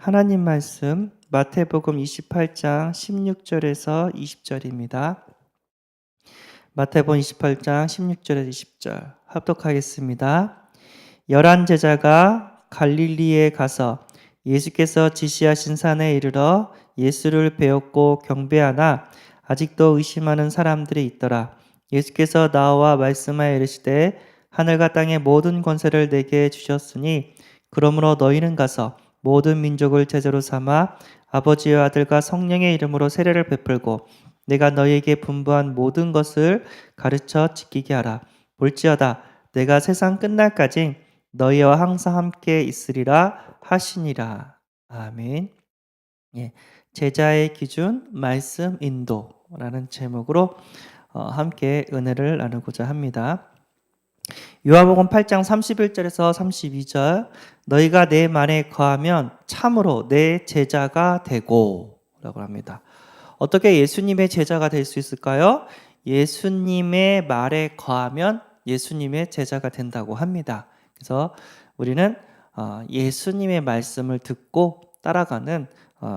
하나님 말씀 마태복음 28장 16절에서 20절입니다. 마태복음 28장 16절에서 20절 합독하겠습니다. 11 제자가 갈릴리에 가서 예수께서 지시하신 산에 이르러 예수를 배웠고 경배하나 아직도 의심하는 사람들이 있더라. 예수께서 나와 말씀하여 이르시되 하늘과 땅의 모든 권세를 내게 주셨으니 그러므로 너희는 가서 모든 민족을 제자로 삼아 아버지와 아들과 성령의 이름으로 세례를 베풀고 내가 너희에게 분부한 모든 것을 가르쳐 지키게 하라. 볼지어다 내가 세상 끝날까지 너희와 항상 함께 있으리라 하시니라. 아멘. 예, 제자의 기준 말씀 인도라는 제목으로 함께 은혜를 나누고자 합니다. 요한복음 8장 31절에서 32절 너희가 내 말에 거하면 참으로 내 제자가 되고 라고 합니다. 어떻게 예수님의 제자가 될 수 있을까요? 예수님의 말에 거하면 예수님의 제자가 된다고 합니다. 그래서 우리는 예수님의 말씀을 듣고 따라가는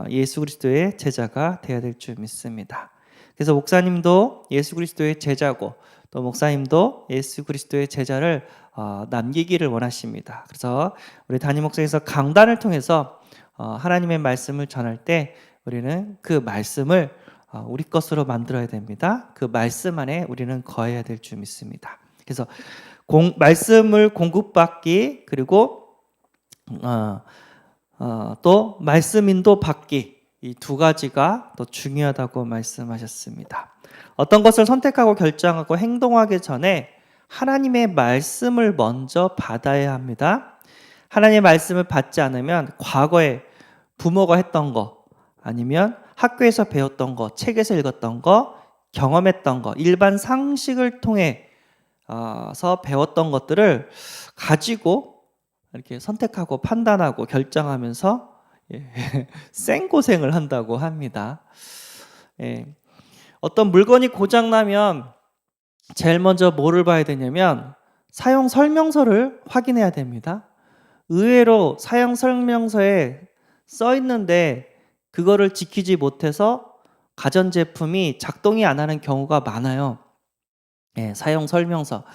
예수 그리스도의 제자가 되어야 될 줄 믿습니다. 그래서 목사님도 예수 그리스도의 제자고 또 목사님도 예수 그리스도의 제자를 남기기를 원하십니다. 그래서 우리 담임 목사에서 강단을 통해서 하나님의 말씀을 전할 때 우리는 그 말씀을 우리 것으로 만들어야 됩니다. 그 말씀 안에 우리는 거해야 될 줄 믿습니다. 그래서 말씀을 공급받기 그리고 또 말씀 인도 받기 이 두 가지가 더 중요하다고 말씀하셨습니다. 어떤 것을 선택하고 결정하고 행동하기 전에 하나님의 말씀을 먼저 받아야 합니다. 하나님의 말씀을 받지 않으면 과거에 부모가 했던 거 아니면 학교에서 배웠던 거, 책에서 읽었던 거, 경험했던 거, 일반 상식을 통해서 배웠던 것들을 가지고 이렇게 선택하고 판단하고 결정하면서 생고생을 한다고 합니다. 어떤 물건이 고장나면 제일 먼저 뭐를 봐야 되냐면 사용 설명서를 확인해야 됩니다. 의외로 사용 설명서에 써 있는데 그거를 지키지 못해서 가전제품이 작동이 안 하는 경우가 많아요. 사용 설명서.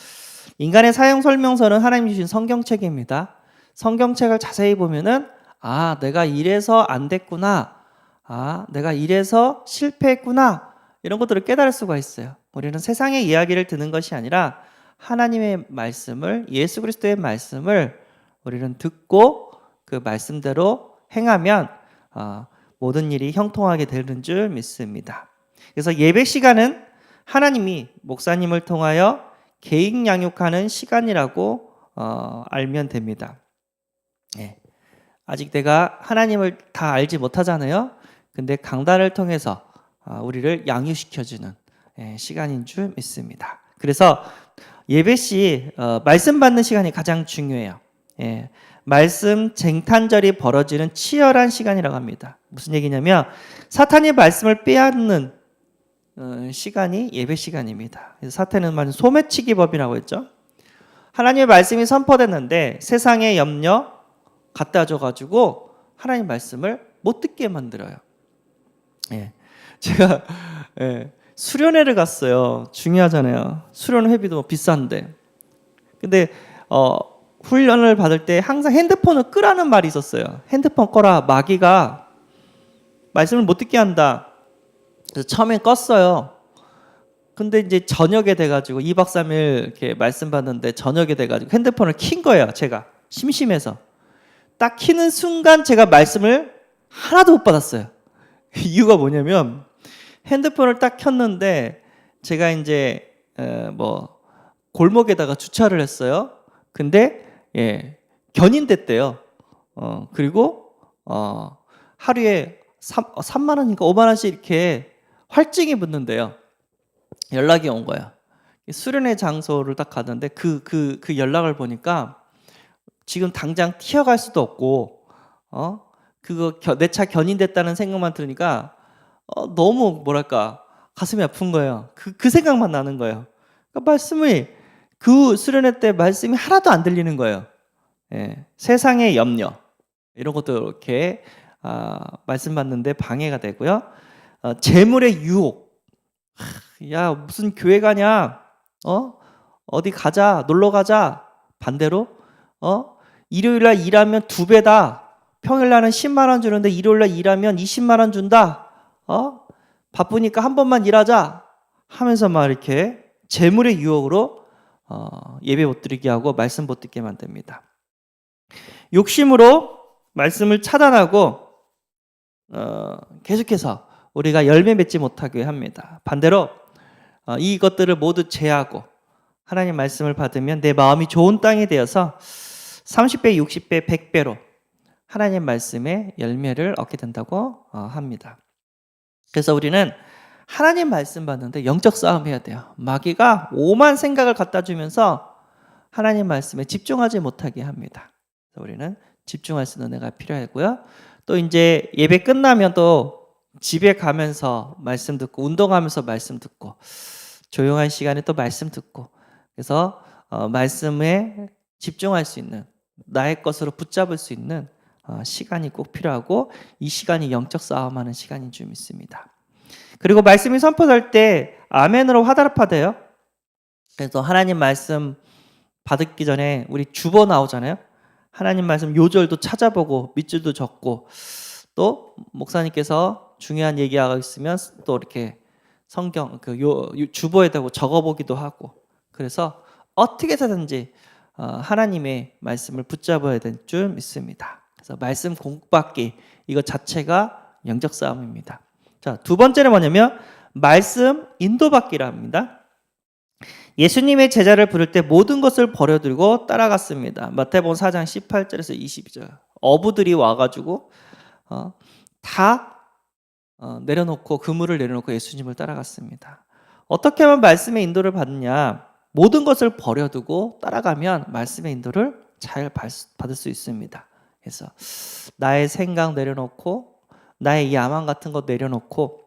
인간의 사용 설명서는 하나님이 주신 성경책입니다. 성경책을 자세히 보면은 내가 이래서 안 됐구나. 내가 이래서 실패했구나. 이런 것들을 깨달을 수가 있어요. 우리는 세상의 이야기를 듣는 것이 아니라 하나님의 말씀을, 예수 그리스도의 말씀을 우리는 듣고 그 말씀대로 행하면 모든 일이 형통하게 되는 줄 믿습니다. 그래서 예배 시간은 하나님이 목사님을 통하여 개인 양육하는 시간이라고 알면 됩니다. 아직 내가 하나님을 다 알지 못하잖아요. 근데 강단을 통해서 우리를 양육시켜주는 시간인 줄 믿습니다. 그래서 예배 시 말씀 받는 시간이 가장 중요해요. 말씀 쟁탈전이 벌어지는 치열한 시간이라고 합니다. 무슨 얘기냐면 사탄이 말씀을 빼앗는 시간이 예배 시간입니다. 그래서 사탄은 말은 소매치기 법이라고 했죠. 하나님의 말씀이 선포됐는데 세상의 염려 갖다 줘가지고 하나님 말씀을 못 듣게 만들어요. 제가 수련회를 갔어요. 중요하잖아요. 수련 회비도 비싼데. 근데 훈련을 받을 때 항상 핸드폰을 끄라는 말이 있었어요. 핸드폰 꺼라. 마귀가 말씀을 못 듣게 한다. 그래서 처음엔 껐어요. 근데 이제 저녁에 돼가지고 2박 3일 이렇게 말씀 받는데 저녁에 돼가지고 핸드폰을 킨 거예요. 제가 심심해서. 딱 키는 순간 제가 말씀을 하나도 못 받았어요. 이유가 뭐냐면 핸드폰을 딱 켰는데 제가 이제 골목에다가 주차를 했어요. 근데 견인됐대요. 그리고 하루에 3만 원인가 5만 원씩 이렇게 활증이 붙는데요. 연락이 온 거예요. 수련회 장소를 딱 갔는데 그 연락을 보니까 지금 당장 튀어갈 수도 없고 그거 내 차 견인됐다는 생각만 들으니까 너무 뭐랄까 가슴이 아픈 거예요. 그 생각만 나는 거예요. 그러니까 말씀이 그 수련회 때 말씀이 하나도 안 들리는 거예요. 세상의 염려 이런 것도 이렇게 말씀 받는데 방해가 되고요. 재물의 유혹. 야, 무슨 교회 가냐? 어디 가자, 놀러 가자. 반대로 일요일 날 일하면 2배다. 평일 날은 10만 원 주는데 일요일 날 일하면 20만 원 준다. 바쁘니까 한 번만 일하자 하면서 막 이렇게 재물의 유혹으로 예배 못 드리게 하고 말씀 못 듣게 만듭니다. 욕심으로 말씀을 차단하고 계속해서 우리가 열매 맺지 못하게 합니다. 반대로 이것들을 모두 제하고 하나님 말씀을 받으면 내 마음이 좋은 땅이 되어서 30배, 60배, 100배로 하나님 말씀의 열매를 얻게 된다고 합니다. 그래서 우리는 하나님 말씀 받는데 영적 싸움 해야 돼요. 마귀가 오만 생각을 갖다 주면서 하나님 말씀에 집중하지 못하게 합니다. 그래서 우리는 집중할 수 있는 은혜가 필요하고요. 또 이제 예배 끝나면 또 집에 가면서 말씀 듣고 운동하면서 말씀 듣고 조용한 시간에 또 말씀 듣고 그래서 말씀에 집중할 수 있는 나의 것으로 붙잡을 수 있는 시간이 꼭 필요하고 이 시간이 영적 싸움하는 시간인 줄 믿습니다. 그리고 말씀이 선포될 때 아멘으로 화답하대요. 그래서 하나님 말씀 받기 전에 우리 주보 나오잖아요. 하나님 말씀 요절도 찾아보고 밑줄도 적고 또 목사님께서 중요한 얘기하고 있으면 또 이렇게 성경 주보에다가 적어보기도 하고 그래서 어떻게 해서든지 하나님의 말씀을 붙잡아야 될 줄 믿습니다. 그래서 말씀 공부받기 이거 자체가 영적 싸움입니다. 자, 두 번째는 뭐냐면 말씀 인도받기라 합니다. 예수님의 제자를 부를 때 모든 것을 버려두고 따라갔습니다. 마태복음 4장 18절에서 22절. 어부들이 와가지고 다 내려놓고 그물을 내려놓고 예수님을 따라갔습니다. 어떻게 하면 말씀의 인도를 받느냐? 모든 것을 버려두고 따라가면 말씀의 인도를 잘 받을 수 있습니다. 그래서 나의 생각 내려놓고 나의 야망 같은 거 내려놓고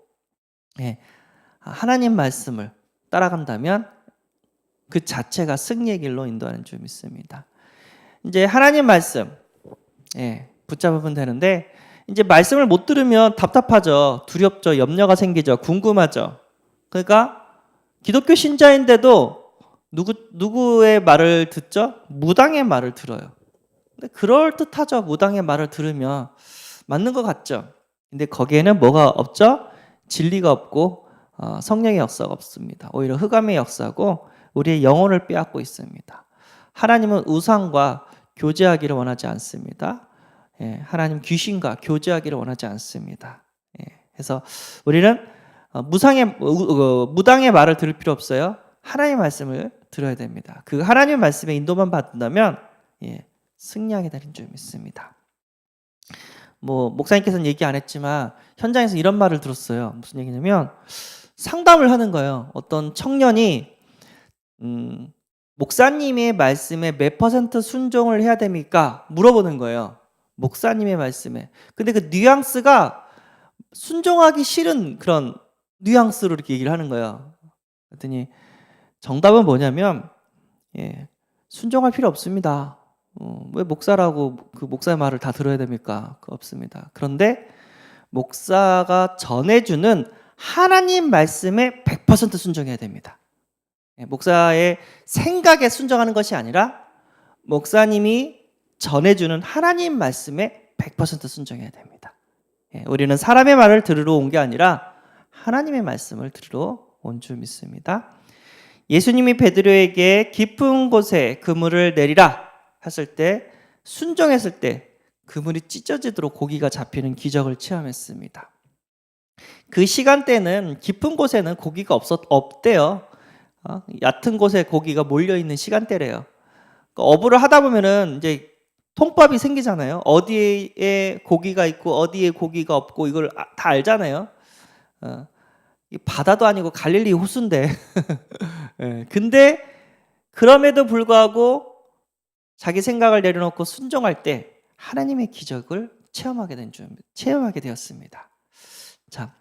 하나님 말씀을 따라간다면 그 자체가 승리의 길로 인도하는 줄 믿습니다. 이제 하나님 말씀 붙잡으면 되는데 이제 말씀을 못 들으면 답답하죠. 두렵죠. 염려가 생기죠. 궁금하죠. 그러니까 기독교 신자인데도 누구의 말을 듣죠? 무당의 말을 들어요. 근데 그럴듯하죠. 무당의 말을 들으면 맞는 것 같죠. 근데 거기에는 뭐가 없죠? 진리가 없고 성령의 역사가 없습니다. 오히려 흑암의 역사고 우리의 영혼을 빼앗고 있습니다. 하나님은 우상과 교제하기를 원하지 않습니다. 하나님 귀신과 교제하기를 원하지 않습니다. 그래서 우리는 무당의 말을 들을 필요 없어요. 하나님의 말씀을 들어야 됩니다. 그 하나님의 말씀에 인도만 받는다면 승리하게 되는 줄 믿습니다. 목사님께서는 얘기 안 했지만 현장에서 이런 말을 들었어요. 무슨 얘기냐면 상담을 하는 거예요. 어떤 청년이 목사님의 말씀에 몇 % 순종을 해야 됩니까? 물어보는 거예요. 목사님의 말씀에. 근데 그 뉘앙스가 순종하기 싫은 그런 뉘앙스로 이렇게 얘기를 하는 거예요. 그랬더니 정답은 뭐냐면 순종할 필요 없습니다. 왜 목사라고 그 목사의 말을 다 들어야 됩니까? 그거 없습니다. 그런데 목사가 전해주는 하나님 말씀에 100% 순종해야 됩니다. 목사의 생각에 순종하는 것이 아니라 목사님이 전해주는 하나님 말씀에 100% 순종해야 됩니다. 우리는 사람의 말을 들으러 온 게 아니라 하나님의 말씀을 들으러 온 줄 믿습니다. 예수님이 베드로에게 깊은 곳에 그물을 내리라 했을 때 순종했을 때 그물이 찢어지도록 고기가 잡히는 기적을 체험했습니다. 그 시간대는 깊은 곳에는 고기가 없대요. 얕은 곳에 고기가 몰려있는 시간대래요. 어부를 하다 보면은 이제 통밥이 생기잖아요. 어디에 고기가 있고 어디에 고기가 없고 이걸 다 알잖아요. 바다도 아니고 갈릴리 호수인데 근데 그럼에도 불구하고 자기 생각을 내려놓고 순종할 때 하나님의 기적을 체험하게 되었습니다. 자,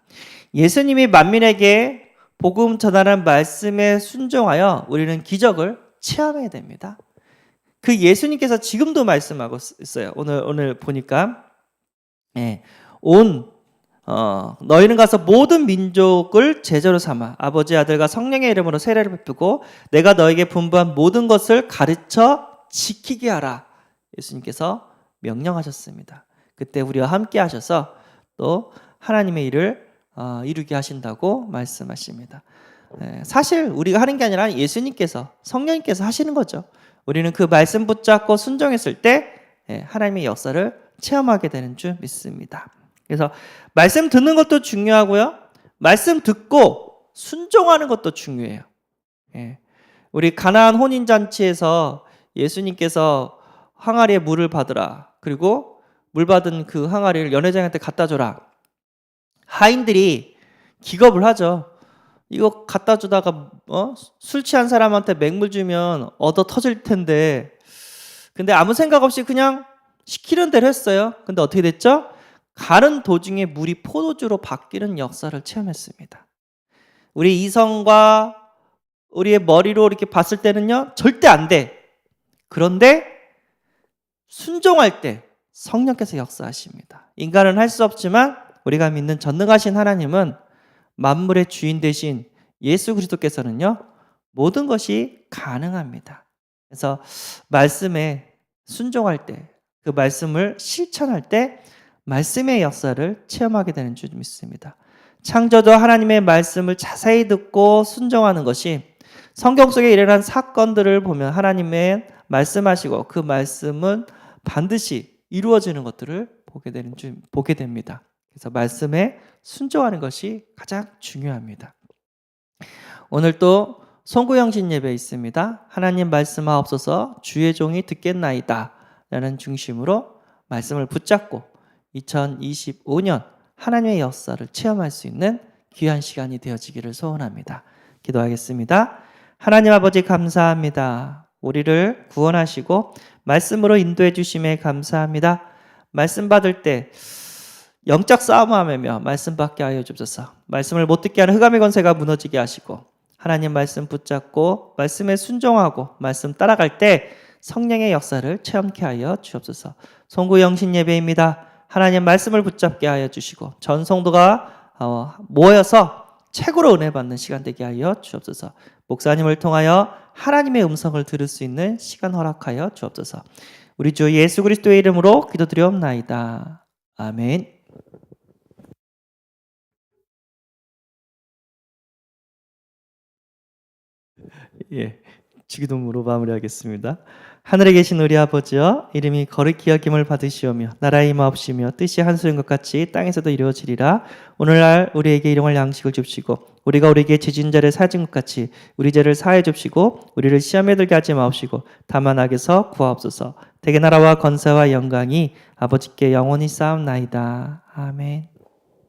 예수님이 만민에게 복음 전하는 말씀에 순종하여 우리는 기적을 체험해야 됩니다. 그 예수님께서 지금도 말씀하고 있어요. 오늘 보니까 너희는 가서 모든 민족을 제자로 삼아 아버지 아들과 성령의 이름으로 세례를 베푸고 내가 너에게 분부한 모든 것을 가르쳐 지키게 하라. 예수님께서 명령하셨습니다. 그때 우리와 함께 하셔서 또 하나님의 일을 이루게 하신다고 말씀하십니다. 사실 우리가 하는 게 아니라 예수님께서 성령님께서 하시는 거죠. 우리는 그 말씀 붙잡고 순종했을 때 하나님의 역사를 체험하게 되는 줄 믿습니다. 그래서 말씀 듣는 것도 중요하고요. 말씀 듣고 순종하는 것도 중요해요. 우리 가나안 혼인잔치에서 예수님께서 항아리에 물을 받으라. 그리고 물 받은 그 항아리를 연회장한테 갖다 줘라. 하인들이 기겁을 하죠. 이거 갖다 주다가 술 취한 사람한테 맹물 주면 얻어 터질 텐데. 근데 아무 생각 없이 그냥 시키는 대로 했어요. 근데 어떻게 됐죠? 가는 도중에 물이 포도주로 바뀌는 역사를 체험했습니다. 우리 이성과 우리의 머리로 이렇게 봤을 때는요, 절대 안 돼. 그런데 순종할 때 성령께서 역사하십니다. 인간은 할 수 없지만 우리가 믿는 전능하신 하나님은 만물의 주인 되신 예수 그리스도께서는요, 모든 것이 가능합니다. 그래서 말씀에 순종할 때, 그 말씀을 실천할 때 말씀의 역사를 체험하게 되는 줄 믿습니다. 창조주 하나님의 말씀을 자세히 듣고 순종하는 것이 성경 속에 일어난 사건들을 보면 하나님의 말씀하시고 그 말씀은 반드시 이루어지는 것들을 보게 됩니다. 그래서 말씀에 순종하는 것이 가장 중요합니다. 오늘 또 송구영신 예배 있습니다. 하나님 말씀하옵소서 주의 종이 듣겠나이다 라는 중심으로 말씀을 붙잡고 2025년 하나님의 역사를 체험할 수 있는 귀한 시간이 되어지기를 소원합니다. 기도하겠습니다. 하나님 아버지 감사합니다. 우리를 구원하시고 말씀으로 인도해 주심에 감사합니다. 말씀 받을 때 영적 싸움하며 말씀 받게 하여 주옵소서. 말씀을 못 듣게 하는 흑암의 권세가 무너지게 하시고 하나님 말씀 붙잡고 말씀에 순종하고 말씀 따라갈 때 성령의 역사를 체험케 하여 주옵소서. 송구영신 예배입니다. 하나님 말씀을 붙잡게 하여 주시고 전 성도가 모여서 최고로 은혜 받는 시간 되게 하여 주옵소서. 목사님을 통하여 하나님의 음성을 들을 수 있는 시간 허락하여 주옵소서. 우리 주 예수 그리스도의 이름으로 기도드리옵나이다. 아멘. 주기도문으로 마무리하겠습니다. 하늘에 계신 우리 아버지여, 이름이 거룩히 여김을 받으시오며 나라의 임하옵시며 뜻이 한수인 것 같이 땅에서도 이루어지리라. 오늘날 우리에게 일용할 양식을 줍시고 우리가 우리에게 지진 자를 사진 것 같이 우리 죄를 사해 줍시고 우리를 시험에 들게 하지 마옵시고 다만 악에서 구하옵소서. 대개 나라와 권세와 영광이 아버지께 영원히 쌓옵나이다. 아멘.